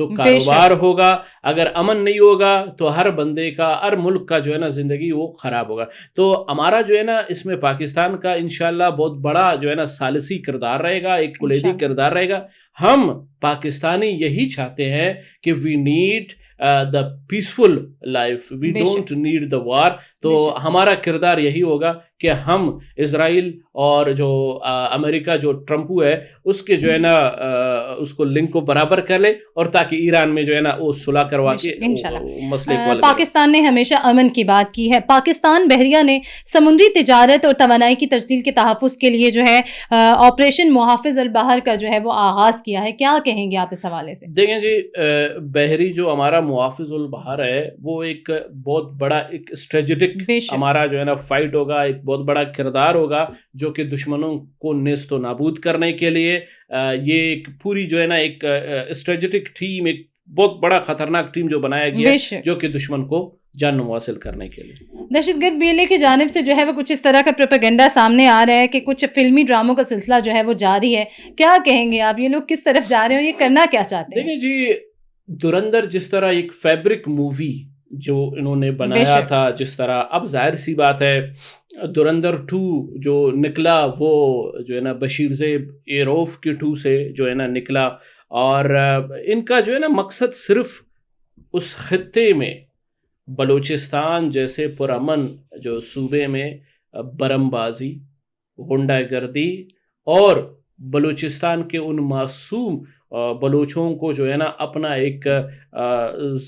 تو کاروبار ہوگا. اگر امن نہیں ہوگا تو ہر بندے کا، ہر ملک کا جو ہے نا زندگی وہ خراب ہوگا. تو ہمارا جو ہے نا اس میں پاکستان کا انشاءاللہ بہت بڑا جو ہے نا ثالثی کردار رہے گا، ایک کلیدی کردار رہے گا. ہم پاکستانی یہی چاہتے ہیں کہ we need the peaceful life, we don't need the war. تو ہمارا کردار یہی ہوگا کہ ہم اسرائیل اور جو امریکہ جو ٹرمپو ہے اس کے جو ہے نا اس کو لنک کو برابر کر لے، اور تاکہ ایران میں جو ہے نا وہ صلح کروا کے مسئلے کو حل. پاکستان نے ہمیشہ امن کی بات کی ہے. پاکستان بحریہ نے سمندری تجارت اور توانائی کی ترسیل کے تحفظ کے لیے جو ہے آپریشن محافظ البحر کا جو ہے وہ آغاز کیا ہے. کیا کہیں گے آپ اس حوالے سے؟ دیکھیں جی، بحری جو ہمارا محافظ البحر ہے وہ ایک بہت بڑا ایک اسٹریٹجک ہمارا جو ہے نا فائٹ ہوگا، ایک بہت بڑا کردار ہوگا جو کہ دشمنوں کو نیست و نابود کرنے کے لیے یہ ایک پوری جو ہے نا ایک اسٹریٹجک ٹیم، ایک بہت بڑا خطرناک ٹیم جو بنایا گیا ہے جو کہ دشمن کو جان حاصل کرنے کے لیے. دہشت گرد BLA کی جانب سے جو ہے وہ کچھ اس طرح کا پروپیگنڈا سامنے آ رہا ہے کہ کچھ فلمی ڈراموں کا سلسلہ جو ہے وہ جاری ہے. کیا کہیں گے آپ، یہ لوگ کس طرف جا رہے ہیں، یہ کرنا کیا چاہتے ہیں؟ دیکھیں جی، دھرندر جس طرح ایک فیبرک مووی جو انہوں نے بنایا تھا، جس طرح اب ظاہر سی بات ہے دھرندر 2 جو نکلا وہ جو ہے نا بشیر زیب ایروف کے 2 سے جو ہے نا نکلا، اور ان کا جو ہے نا مقصد صرف اس خطے میں بلوچستان جیسے پرامن جو صوبے میں برم بازی، غنڈہ گردی اور بلوچستان کے ان معصوم بلوچوں کو جو ہے نا اپنا ایک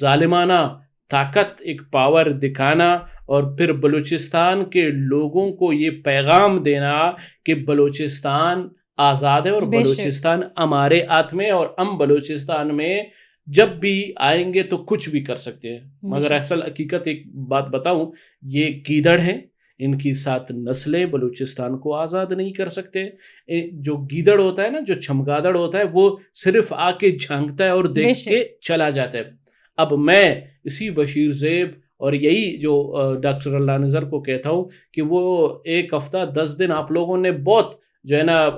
ظالمانہ طاقت، ایک پاور دکھانا، اور پھر بلوچستان کے لوگوں کو یہ پیغام دینا کہ بلوچستان آزاد ہے اور بلوچستان ہمارے ہاتھ میں، اور ہم بلوچستان میں جب بھی آئیں گے تو کچھ بھی کر سکتے ہیں. مگر اصل حقیقت ایک بات بتاؤں، یہ گیدڑ ہیں، ان کی 7 نسلیں بلوچستان کو آزاد نہیں کر سکتے. جو گیدڑ ہوتا ہے نا، جو چمگادڑ ہوتا ہے، وہ صرف آ کے جھانکتا ہے اور دیکھ کے چلا جاتا ہے. اب میں اسی بشیر زیب اور یہی جو ڈاکٹر اللہ نظر کو کہتا ہوں کہ وہ 1 ہفتہ 10 دن آپ لوگوں نے بہت جو ہے نا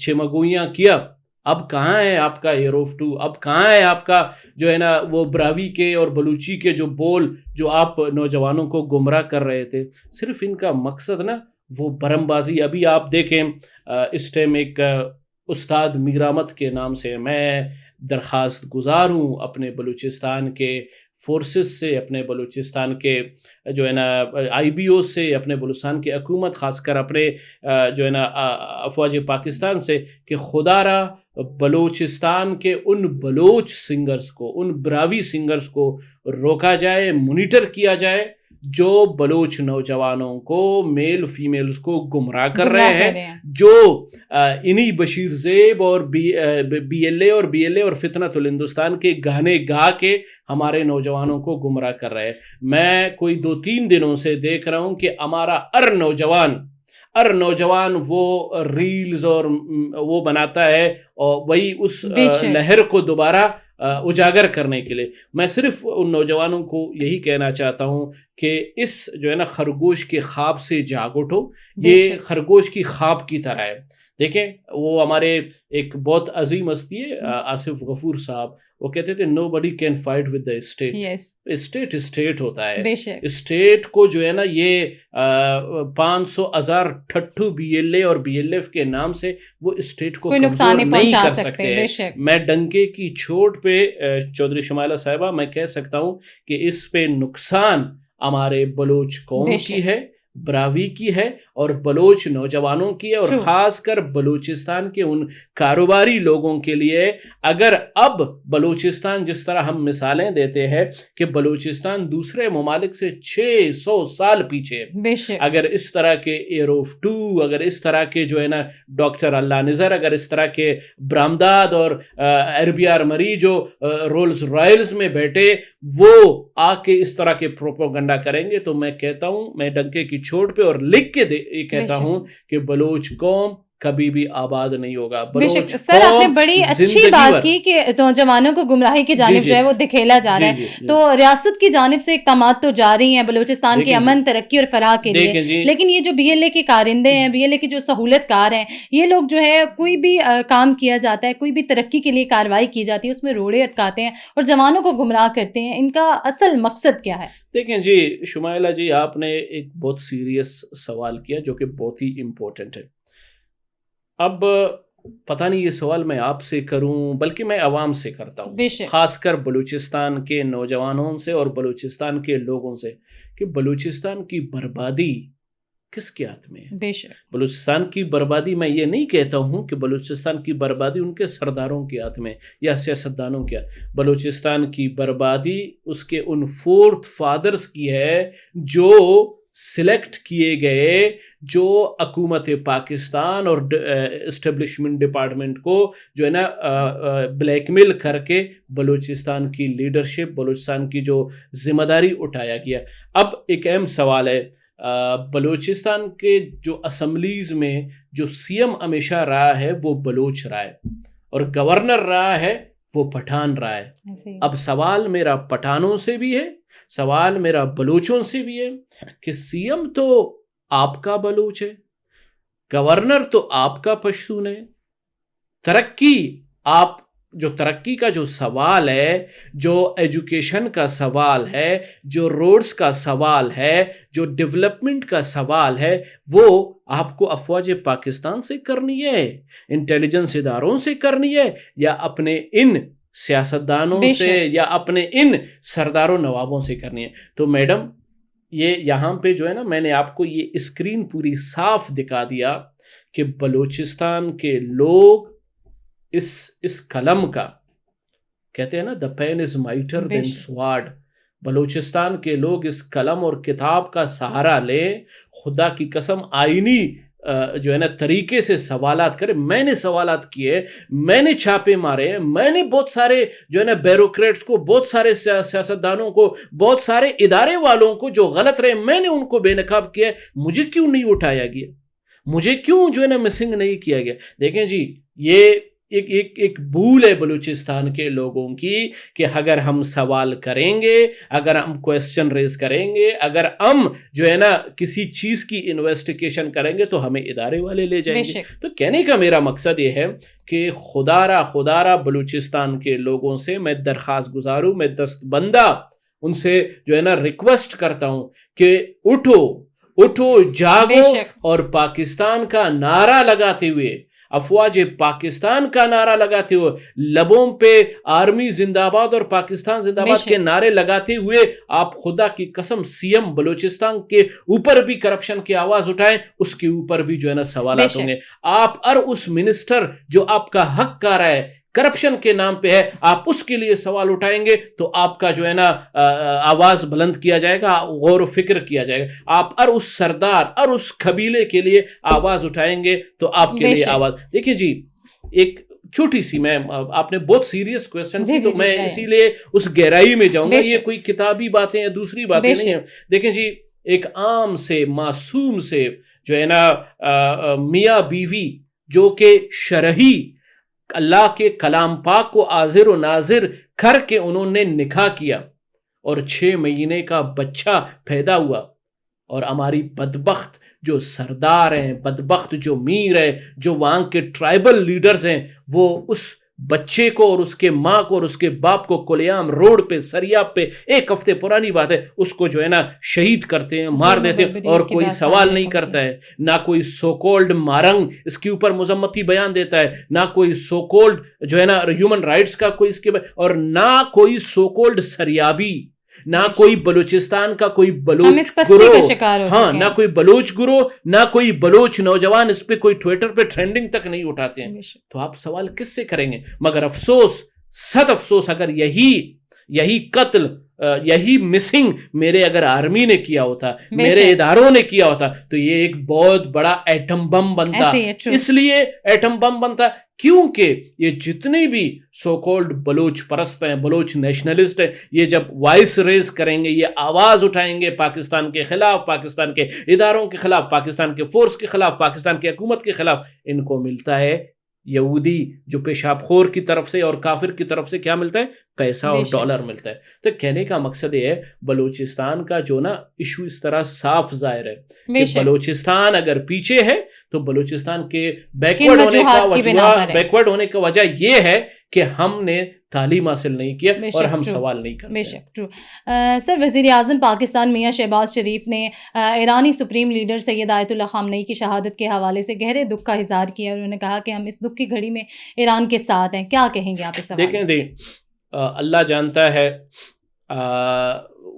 چمگوئیاں کیا، اب کہاں ہے آپ کا ایروف 2؟ اب کہاں ہے آپ کا جو ہے نا وہ براوی کے اور بلوچی کے جو بول جو آپ نوجوانوں کو گمراہ کر رہے تھے؟ صرف ان کا مقصد نا وہ برم بازی. ابھی آپ دیکھیں اس ٹائم ایک استاد میرامت کے نام سے میں درخواست گزار ہوں اپنے بلوچستان کے فورسز سے، اپنے بلوچستان کے جو ہے نا IBO سے، اپنے بلوچستان کی حکومت، خاص کر اپنے جو ہے نا افواج پاکستان سے، کہ خدا را بلوچستان کے ان بلوچ سنگرز کو، ان براوی سنگرز کو روکا جائے، مونیٹر کیا جائے جو بلوچ نوجوانوں کو، میل فیمیلز کو گمراہ کر رہے ہیں، جو انہی بشیر زیب اور BLA اور فتنۃ الہندوستان کے گانے گا کے ہمارے نوجوانوں کو گمراہ کر رہے ہیں. میں کوئی 2-3 دنوں سے دیکھ رہا ہوں کہ ہمارا ہر نوجوان وہ ریلز اور وہ بناتا ہے، اور وہی اس لہر کو دوبارہ اجاگر کرنے کے لیے. میں صرف ان نوجوانوں کو یہی کہنا چاہتا ہوں کہ اس جو ہے نا خرگوش کے خواب سے جاگ اٹھو. یہ خرگوش کی خواب کی طرح ہے. دیکھیں وہ ہمارے ایک بہت عظیم ہستی ہے آصف غفور صاحب، وہ کہتے تھے nobody can fight with the state. State ہوتا ہے. اسٹیٹ کو جو ہے نا یہ 500,000 ٹھٹھو BLA اور BLF کے نام سے وہ اسٹیٹ کو کمزور نہیں کر سکتے. میں ڈنکے کی چوٹ پہ چودھری شمائلہ صاحبہ میں کہہ سکتا ہوں کہ اس پہ نقصان ہمارے بلوچ قوم کی ہے، براوی کی ہے، اور بلوچ نوجوانوں کی ہے، اور خاص کر بلوچستان کے ان کاروباری لوگوں کے لیے. اگر اب بلوچستان جس طرح ہم مثالیں دیتے ہیں کہ بلوچستان دوسرے ممالک سے 600 سال پیچھے ہے، اگر اس طرح کے ایروف 2، اگر اس طرح کے جو ہے نا ڈاکٹر اللہ نظر، اگر اس طرح کے برامداد اور RBR مری جو رولز رائلز میں بیٹھے وہ آ کے اس طرح کے پروپیگنڈا کریں گے، تو میں کہتا ہوں، میں ڈنکے کی چھوٹ پہ اور لکھ کے یہ کہتا ہوں کہ بلوچ قوم کبھی بھی آباد نہیں ہوگا. بے شک سر، آپ نے بڑی اچھی بات کی کہ نوجوانوں کو گمراہی کی جانب جو ہے وہ دکھیلا جا رہا ہے. تو ریاست کی جانب سے اقدامات تو جاری ہیں بلوچستان کے امن، ترقی اور فلاح کے لیے، لیکن یہ جو BLA کے کارندے ہیں، BLA کے جو سہولت کار ہیں، یہ لوگ جو ہے کوئی بھی کام کیا جاتا ہے، کوئی بھی ترقی کے لیے کارروائی کی جاتی ہے، اس میں روڑے اٹکاتے ہیں اور جوانوں کو گمراہ کرتے ہیں. ان کا اصل مقصد کیا ہے؟ دیکھیں جی شمائلہ جی، آپ نے ایک بہت سیریس سوال کیا جو کہ بہت ہی امپورٹنٹ ہے. اب پتہ نہیں یہ سوال میں آپ سے کروں بلکہ میں عوام سے کرتا ہوں، خاص کر بلوچستان کے نوجوانوں سے اور بلوچستان کے لوگوں سے، کہ بلوچستان کی بربادی کس کے ہاتھ میں ہے؟ بلوچستان کی بربادی، میں یہ نہیں کہتا ہوں کہ بلوچستان کی بربادی ان کے سرداروں کے ہاتھ میں یا سیاستدانوں کے ہاتھ. بلوچستان کی بربادی اس کے ان فورتھ فادرز کی ہے جو سلیکٹ کیے گئے، جو حکومت پاکستان اور اسٹیبلشمنٹ ڈپارٹمنٹ کو جو ہے نا بلیک میل کر کے بلوچستان کی لیڈرشپ، بلوچستان کی جو ذمہ داری اٹھایا گیا. اب ایک اہم سوال ہے، بلوچستان کے جو اسمبلیز میں جو CM ہمیشہ رہا ہے وہ بلوچ رہا ہے اور گورنر رہا ہے وہ پٹھان رہا ہے. اب سوال میرا پٹھانوں سے بھی ہے، سوال میرا بلوچوں سے بھی ہے کہ CM تو آپ کا بلوچ ہے، گورنر تو آپ کا پشتون ہے، ترقی آپ جو ترقی کا جو سوال ہے، جو ایجوکیشن کا سوال ہے، جو روڈز کا سوال ہے، جو ڈیولپمنٹ کا سوال ہے، وہ آپ کو افواج پاکستان سے کرنی ہے، انٹیلیجنس اداروں سے کرنی ہے، یا اپنے ان سیاستدانوں سے یا اپنے ان سرداروں نوابوں سے کرنی ہے. تو میڈم یہ یہاں پہ جو ہے نا، میں نے آپ کو یہ اسکرین پوری صاف دکھا دیا کہ بلوچستان کے لوگ اس قلم کا کہتے ہیں نا the pen is mightier than sword. Balochistan کے لوگ اس قلم اور کتاب کا سہارا لے، خدا کی قسم آئینی جو ہے نا طریقے سے سوالات کرے. میں نے سوالات کیے، میں نے چھاپے مارے، میں نے بہت سارے جو ہے نا بیوروکریٹس کو، بہت سارے سیاستدانوں کو، بہت سارے ادارے والوں کو جو غلط رہے، میں نے ان کو بے نقاب کیا. مجھے کیوں نہیں اٹھایا گیا؟ مجھے کیوں جو ہے نا مسنگ نہیں کیا گیا؟ دیکھیں جی، یہ ایک بھول ہے بلوچستان کے لوگوں کی کہ اگر ہم سوال کریں گے، اگر ہم کویسچن ریز کریں گے، اگر ہم جو ہے نا کسی چیز کی انویسٹیگیشن کریں گے تو ہمیں ادارے والے لے جائیں گے. تو کہنے کا میرا مقصد یہ ہے کہ خدارا بلوچستان کے لوگوں سے میں درخواست گزاروں، میں دست بندہ ان سے جو ہے نا ریکویسٹ کرتا ہوں کہ اٹھو جاگو اور پاکستان کا نعرہ لگاتے ہوئے، افواج پاکستان کا نعرہ لگاتے ہوئے، لبوں پہ آرمی زندہ باد اور پاکستان زندہ باد کے نعرے لگاتے ہوئے آپ خدا کی قسم CM بلوچستان کے اوپر بھی کرپشن کی آواز اٹھائیں، اس کے اوپر بھی جو ہے نا سوالات ہوں گے. آپ اور اس منسٹر جو آپ کا حق کر رہا ہے، کرپشن کے نام پہ ہے، آپ اس کے لیے سوال اٹھائیں گے تو آپ کا جو ہے نا آواز بلند کیا جائے گا، غور و فکر کیا جائے گا. آپ اور اس سردار اور اس قبیلے کے لیے آواز اٹھائیں گے تو آپ کے لیے آواز. دیکھیں جی، ایک چھوٹی سی، میں آپ نے بہت سیریس کویسچن کی تو میں اسی لیے اس گہرائی میں جاؤں گا. یہ کوئی کتابی باتیں یا دوسری باتیں نہیں ہیں. دیکھیں جی، ایک عام سے معصوم سے جو ہے نا میاں بیوی جو کہ شرعی اللہ کے کلام پاک کو حاضر و ناظر کر کے انہوں نے نکاح کیا اور 6 مہینے کا بچہ پیدا ہوا، اور ہماری بدبخت جو سردار ہیں، بدبخت جو میر ہے، جو وہاں کے ٹرائبل لیڈرز ہیں، وہ اس بچے کو اور اس کے ماں کو اور اس کے باپ کو کلیام روڈ پہ، سریاب پہ، 1 ہفتے پرانی بات ہے، اس کو جو ہے نا شہید کرتے ہیں، مار دیتے ہیں، اور کوئی سوال نہیں کرتا ہے. نہ کوئی سو کولڈ مارنگ اس کے اوپر مذمتی بیان دیتا ہے، نہ کوئی سو کولڈ جو ہے نا ہیومن رائٹس کا کوئی اس کے، اور نہ کوئی سو کولڈ سریابی، نہ کوئی بلوچستان کا کوئی بلوچ گروہ، ہاں، نہ کوئی بلوچ گروہ، نہ کوئی بلوچ نوجوان اس پہ کوئی ٹویٹر پہ ٹرینڈنگ تک نہیں اٹھاتے ہیں. تو آپ سوال کس سے کریں گے؟ مگر افسوس، صد افسوس، اگر یہی قتل یہی مسنگ میرے اگر آرمی نے کیا ہوتا, میرے اداروں نے کیا ہوتا, تو یہ ایک بہت بڑا ایٹم بم بنتا. اس لیے ایٹم بم بنتا کیونکہ یہ جتنے بھی سو کالڈ بلوچ پرست ہیں, بلوچ نیشنلسٹ ہیں, یہ جب وائس ریز کریں گے, یہ آواز اٹھائیں گے پاکستان کے خلاف, پاکستان کے اداروں کے خلاف, پاکستان کے فورس کے خلاف, پاکستان کی حکومت کے خلاف, ان کو ملتا ہے یہودی جو پیشاب خور کی طرف سے اور کافر کی طرف سے کیا ملتا ہے, پیسہ اور ڈالر ملتا ہے. تو کہنے کا مقصد یہ ہے بلوچستان کا جو نا ایشو اس طرح صاف ظاہر ہے کہ بلوچستان اگر پیچھے ہے تو بلوچستان کے بیکورڈ ہونے کا وجہ یہ ہے کہ ہم نے تعلیم حاصل نہیں کیا اور ہم سوال نہیں کرتے. بے شک ٹرو. سر, وزیر اعظم پاکستان میاں شہباز شریف نے ایرانی سپریم لیڈر سید آیت اللہ خامنئی کی شہادت کے حوالے سے گہرے دکھ کا اظہار کیا. انہوں نے کہا کہ ہم اس دکھ کی گھڑی میں ایران کے ساتھ ہیں. کیا کہیں گے آپ اس حوالے سے؟ دیکھیں اللہ جانتا ہے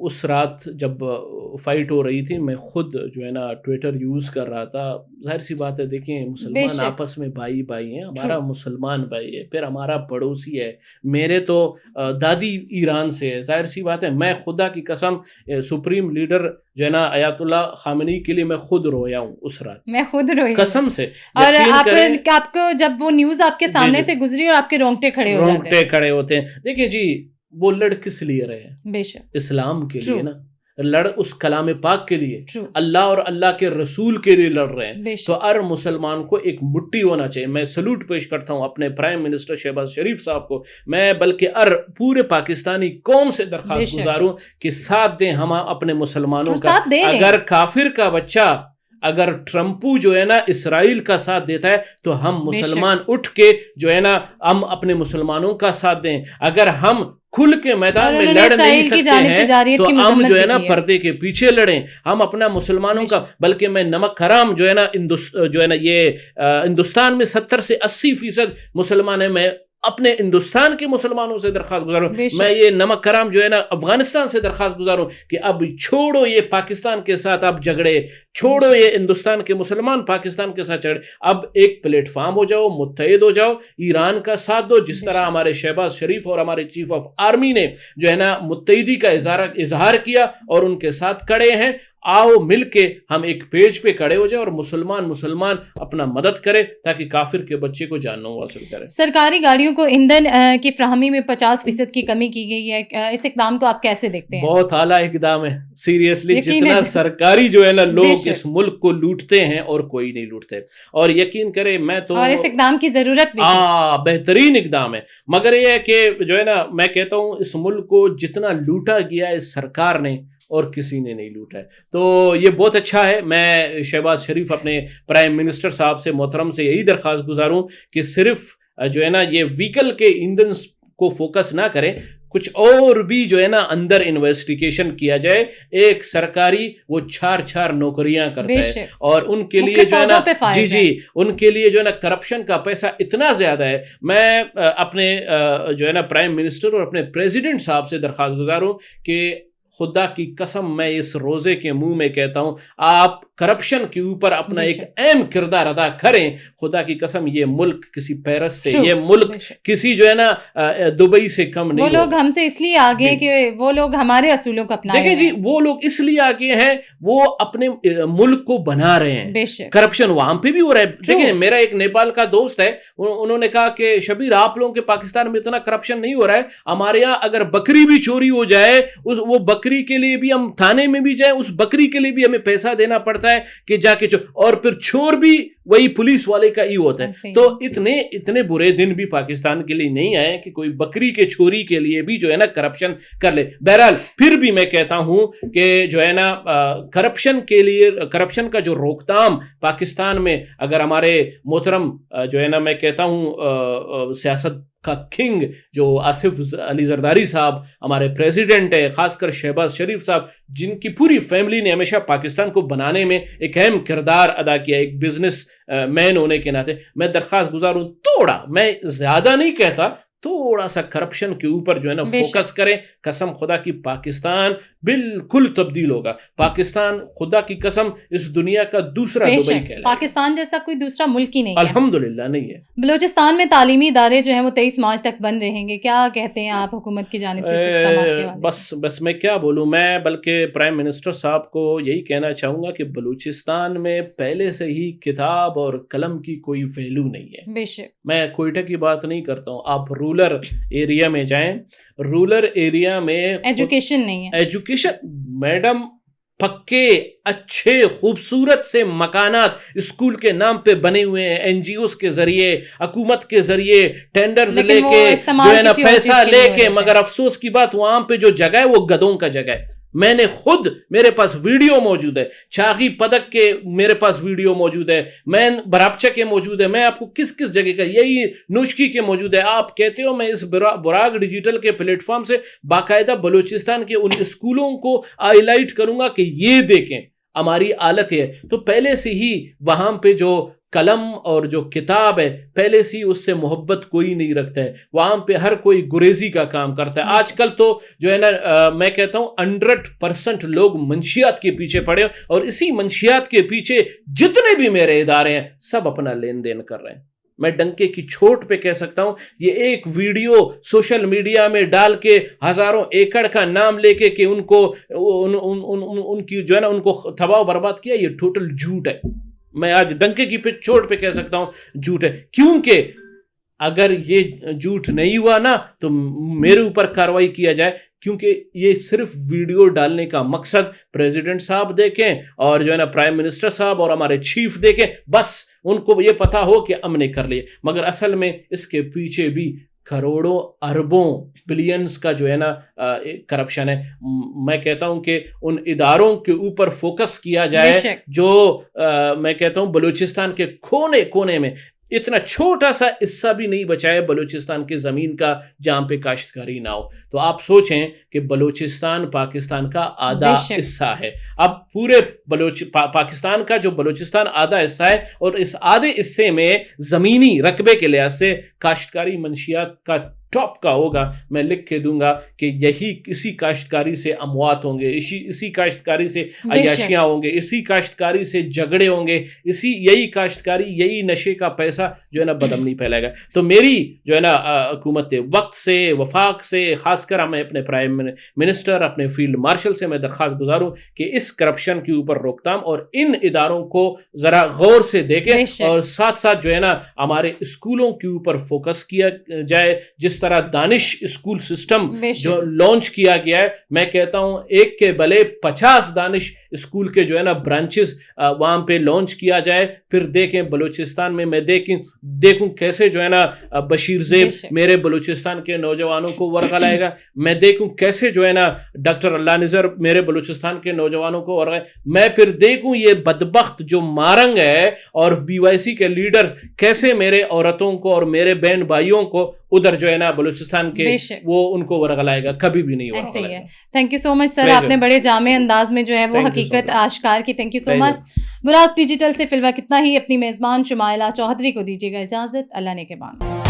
اس رات جب فائٹ ہو رہی تھی میں خود جو ہے نا ٹویٹر یوز کر رہا تھا. ظاہر سی بات ہے, دیکھیں مسلمان آپس میں بھائی بھائی ہیں, ہمارا مسلمان بھائی ہے, پھر ہمارا پڑوسی ہے, میرے تو دادی ایران سے ہے. ظاہر سی بات ہے میں خدا کی قسم سپریم لیڈر جو ہے نا آیت اللہ خامنئی کے لیے میں خود رویا ہوں اس رات, میں خود روئی قسم سے. اور آپ کو جب وہ نیوز آپ کے سامنے سے گزری اور آپ کے رونگٹے کھڑے ہوتے ہیں. دیکھیں جی وہ لڑ کس لیے رہے ہیں؟ بے شک اسلام کے لیے نا, لڑ اس کلام پاک کے لیے, اللہ اور اللہ کے رسول کے لیے لڑ رہے ہیں. تو ہر مسلمان کو ایک مٹھی ہونا چاہیے. میں سلوٹ پیش کرتا ہوں اپنے پرائم منسٹر شہباز شریف صاحب کو, میں بلکہ ہر پورے پاکستانی قوم سے درخواست گزاروں کہ ساتھ دیں ہم اپنے مسلمانوں کا. اگر کافر کا بچہ, اگر ٹرمپو جو ہے نا اسرائیل کا ساتھ دیتا ہے تو ہم مسلمان اٹھ کے جو ہے نا ہم اپنے مسلمانوں کا ساتھ دیں. اگر ہم کھل کے میدان میں لڑ نہیں سکتے ہیں تو ہم جو ہے نا پردے کے پیچھے لڑیں, ہم اپنا مسلمانوں کا. بلکہ میں نمک حرام جو ہے نا یہ ہندوستان میں 70 سے 80% مسلمان ہیں, میں اپنے ہندوستان کے مسلمانوں سے درخواست گزاروں, میں یہ نمک حرام جو ہے نا افغانستان سے درخواست گزاروں کہ اب چھوڑو یہ پاکستان کے ساتھ اب جھگڑے, چھوڑو یہ ہندوستان کے مسلمان پاکستان کے ساتھ جھگڑے, اب ایک پلیٹ فارم ہو جاؤ, متحد ہو جاؤ, ایران کا ساتھ دو جس طرح ہمارے شہباز شریف اور ہمارے چیف آف آرمی نے جو ہے نا متحدی کا اظہار کیا اور ان کے ساتھ کھڑے ہیں. آؤ مل کے ہم ایک پیج پہ کھڑے ہو جائے اور مسلمان اپنا مدد کرے تاکہ کافر کے بچے کو جاننا حاصل کرے. سرکاری گاڑیوں کو ایندھن کی فراہمی میں 50% کی کمی کی گئی ہے, اس اقدام کو آپ کیسے دیکھتے ہیں؟ بہت اعلیٰ اقدام ہے سیریسلی. جتنا سرکاری جو ہے نا لوگ اس ملک کو لوٹتے ہیں اور کوئی نہیں لوٹتے, اور یقین کرے میں تو, اور اس اقدام کی ضرورت بھی بہترین اقدام ہے. مگر یہ ہے کہ جو ہے نا میں کہتا ہوں اس ملک کو جتنا لوٹا گیا ہے سرکار نے اور کسی نے نہیں لوٹا ہے, تو یہ بہت اچھا ہے. میں شہباز شریف اپنے پرائم منسٹر صاحب سے محترم سے یہی درخواست گزاروں کہ صرف جو ہے نا یہ وہیکل کے ایندھن کو فوکس نہ کریں, کچھ اور بھی جو ہے نا اندر انویسٹیگیشن کیا جائے. ایک سرکاری وہ 4 نوکریاں کرتا ہے اور ان کے لیے جو ہے نا ان کے لیے جو ہے نا کرپشن کا پیسہ اتنا زیادہ ہے. میں اپنے جو ہے نا پرائم منسٹر اور اپنے پریزیڈنٹ صاحب سے درخواست گزاروں کہ خدا کی قسم میں اس روزے کے منہ میں کہتا ہوں آپ کرپشن کے اوپر اپنا ایک اہم کردار ادا کریں. خدا کی قسم یہ ملک کسی پیرس سے, یہ ملک کسی جو ہے نا دبئی سے کم نہیں. وہ لوگ ہم سے اس لیے آگے کہ وہ لوگ ہمارے اصولوں کو اپنا, دیکھیں جی وہ لوگ اس لیے آگے ہیں, وہ اپنے ملک کو بنا رہے ہیں. کرپشن وہاں پہ بھی ہو رہا ہے. دیکھیں میرا ایک نیپال کا دوست ہے, انہوں نے کہا کہ شبیر آپ لوگوں کے پاکستان میں اتنا کرپشن نہیں ہو رہا ہے, ہمارے یہاں اگر بکری بھی چوری ہو جائے وہ بکری کے لیے بھی ہم تھانے میں بھی جائیں, اس بکری کے لیے بھی ہمیں پیسہ دینا پڑتا ہے کہ جا کے اور پھر چور بھی وہی پولیس والے کا ہی ہوتا ہے. تو اتنے برے دن بھی پاکستان کے لیے نہیں آئے کہ کوئی بکری کے چوری کے لیے بھی جو ہے نا کرپشن کر لے. بہرحال پھر بھی میں کہتا ہوں کہ جو ہے نا کرپشن کے لیے, کرپشن کا جو روک تھام پاکستان میں اگر ہمارے محترم جو ہے نا میں کہتا ہوں سیاست کا کنگ جو آصف علی زرداری صاحب ہمارے پریزیڈنٹ ہے, خاص کر شہباز شریف صاحب جن کی پوری فیملی نے ہمیشہ پاکستان کو بنانے میں ایک اہم کردار ادا کیا, ایک بزنس مین ہونے کے ناطے میں درخواست گزار ہوں تھوڑا, میں زیادہ نہیں کہتا, تھوڑا سا کرپشن کے اوپر جو ہے نا فوکس کریں. قسم خدا کی پاکستان بالکل تبدیل ہوگا. پاکستان خدا کی قسم اس دنیا کا دوسرا دبئی کہلاتا ہے. پاکستان جیسا کوئی دوسرا ملک ہی نہیں ہے, الحمدللہ نہیں ہے. بلوچستان میں تعلیمی ادارے جو ہیں وہ 23 مارچ تک بند رہیں گے, کیا کہتے ہیں آپ حکومت کی جانب سے؟ بس میں کیا بولوں, میں بلکہ پرائم منسٹر صاحب کو یہی کہنا چاہوں گا کہ بلوچستان میں پہلے سے ہی کتاب اور قلم کی کوئی ویلیو نہیں ہے. بے شک, میں کوئٹہ کی بات نہیں کرتا ہوں, آپ رورل ایریا میں جائیں, رورل ایریا میں ایجوکیشن نہیں ہے. ایجوکیشن میڈم, پکے اچھے خوبصورت سے مکانات اسکول کے نام پہ بنے ہوئے ہیں, این جی اوز کے ذریعے, حکومت کے ذریعے ٹینڈرز لے کے جو ہے نا پیسہ لے کے, مگر افسوس کی بات وہاں پہ جو جگہ ہے وہ گدوں کا جگہ ہے. میں نے خود, میرے پاس ویڈیو موجود ہے, چاغی پدک کے میرے پاس ویڈیو موجود ہے, میں برابچہ کے موجود ہے, میں آپ کو کس جگہ کا, یہی نوشکی کے موجود ہے. آپ کہتے ہو میں اس براگ ڈیجیٹل کے پلیٹ فارم سے باقاعدہ بلوچستان کے ان اسکولوں کو ہائی لائٹ کروں گا کہ یہ دیکھیں ہماری حالت ہے. تو پہلے سے ہی وہاں پہ جو قلم اور جو کتاب ہے پہلے سے اس سے محبت کوئی نہیں رکھتا ہے, وہاں پہ ہر کوئی گریزی کا کام کرتا ہے. آج کل تو جو ہے نا میں کہتا ہوں 100% لوگ منشیات کے پیچھے پڑے, اور اسی منشیات کے پیچھے جتنے بھی میرے ادارے ہیں سب اپنا لین دین کر رہے ہیں. میں ڈنکے کی چوٹ پہ کہہ سکتا ہوں, یہ ایک ویڈیو سوشل میڈیا میں ڈال کے ہزاروں ایکڑ کا نام لے کے کہ ان کو ان کی جو ہے نا ان کو تباہ و برباد کیا, یہ ٹوٹل جھوٹ ہے. میں آج ڈنکے کی چوٹ پہ کہہ سکتا ہوں جھوٹ ہے, کیونکہ اگر یہ جھوٹ نہیں ہوا نا تو میرے اوپر کاروائی کیا جائے, کیونکہ یہ صرف ویڈیو ڈالنے کا مقصد پریزیڈنٹ صاحب دیکھیں اور جو ہے نا پرائم منسٹر صاحب اور ہمارے چیف دیکھیں, بس ان کو یہ پتا ہو کہ ہم نے کر لیے, مگر اصل میں اس کے پیچھے بھی کروڑوں اربوں بلینز کا جو ہے نا کرپشن ہے. میں کہتا ہوں کہ ان اداروں کے اوپر فوکس کیا جائے جو میں کہتا ہوں بلوچستان کے کونے کونے میں اتنا چھوٹا سا حصہ بھی نہیں بچائے بلوچستان کی زمین کا جہاں پہ کاشتکاری نہ ہو. تو آپ سوچیں کہ بلوچستان پاکستان کا آدھا حصہ ہے. اب پورے پاکستان کا جو بلوچستان آدھا حصہ ہے, اور اس آدھے حصے میں زمینی رقبے کے لحاظ سے کاشتکاری منشیات کا ٹاپ کا ہوگا. میں لکھ کے دوں گا کہ یہی اسی کاشتکاری سے اموات ہوں گے, اسی کاشتکاری سے عیاشیاں ہوں گے, اسی کاشتکاری سے جھگڑے ہوں گے, یہی کاشتکاری, یہی نشے کا پیسہ جو ہے نا بدامنی پھیلائے گا. تو میری جو ہے نا حکومت وقت سے, وفاق سے, خاص کر میں اپنے پرائم منسٹر, اپنے فیلڈ مارشل سے میں درخواست گزاروں کہ اس کرپشن کے اوپر روک تھام اور ان اداروں کو ذرا غور سے دیکھیں, اور ساتھ ساتھ جو ہے نا ہمارے اسکولوں کے اوپر فوکس کیا جائے. جس طرح دانش اسکول سسٹم جو لانچ کیا گیا ہے, میں کہتا ہوں ایک کے بلے 50 دانش اسکول کے جو ہے نا برانچز وہاں پہ لانچ کیا جائے. پھر دیکھیں بلوچستان میں, میں دیکھوں کیسے جو ہے نا بشیر زیب میرے بلوچستان کے نوجوانوں کو ورقہ لائے گا, میں دیکھوں کیسے جو ہے نا ڈاکٹر اللہ نظر میرے بلوچستان کے نوجوانوں کو ورقہ, میں پھر دیکھوں یہ بدبخت جو مارنگ ہے اور بی وائی سی کے لیڈر کیسے میرے عورتوں کو اور میرے بہن بھائیوں کو ادھر جو ہے نا بلوچستان کے وہ ان کو ورقہ لائے گا. کبھی بھی نہیں ورقہ لائے گا. تھینک یو سو مچ سر, آپ نے بڑے جامع انداز میں جو ہے وہ حقیقت آشکار کی. Thank you so much. Buraq digital سے فی الوقت اتنا ہی. اپنی میزبان شمائلہ چودھری کو دیجیے گا اجازت. اللہ نے کے بان.